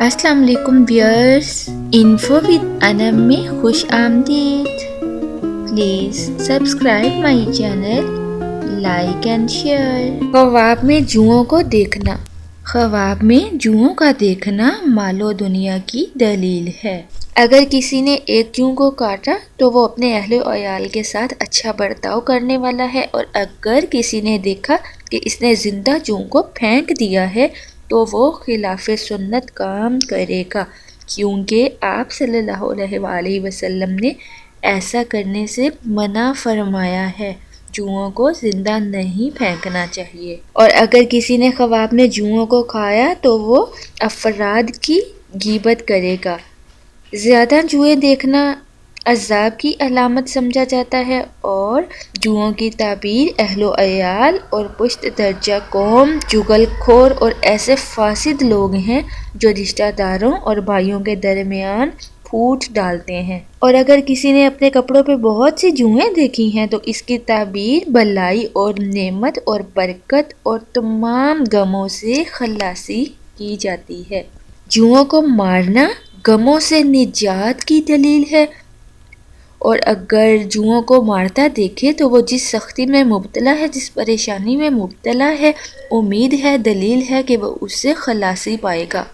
السلام علیکم wears, info with انم میں خوش آمدید۔ Please subscribe my channel, like and share. خواب میں جوؤں کو دیکھنا۔ خواب میں جوؤں کا دیکھنا مال و دنیا کی دلیل ہے۔ اگر کسی نے ایک جوں کو کاٹا تو وہ اپنے اہل و عیال کے ساتھ اچھا برتاؤ کرنے والا ہے، اور اگر کسی نے دیکھا کہ اس نے زندہ جوں کو پھینک دیا ہے تو وہ خلاف سنت کام کرے گا، کیونکہ آپ صلی اللہ علیہ وآلہ وسلم نے ایسا کرنے سے منع فرمایا ہے۔ جوؤں کو زندہ نہیں پھینکنا چاہیے۔ اور اگر کسی نے خواب میں جوؤں کو کھایا تو وہ افراد کی غیبت کرے گا۔ زیادہ جوئیں دیکھنا عذاب کی علامت سمجھا جاتا ہے، اور جوؤں کی تعبیر اہل و عیال اور پشت درجہ قوم، چغل خور اور ایسے فاسد لوگ ہیں جو رشتہ داروں اور بھائیوں کے درمیان پھوٹ ڈالتے ہیں۔ اور اگر کسی نے اپنے کپڑوں پہ بہت سی جوئیں دیکھی ہیں تو اس کی تعبیر بھلائی اور نعمت اور برکت اور تمام غموں سے خلاصی کی جاتی ہے۔ جوؤں کو مارنا غموں سے نجات کی دلیل ہے، اور اگر جوؤں کو مارتا دیکھے تو وہ جس سختی میں مبتلا ہے، جس پریشانی میں مبتلا ہے، امید ہے، دلیل ہے کہ وہ اس سے خلاصی پائے گا۔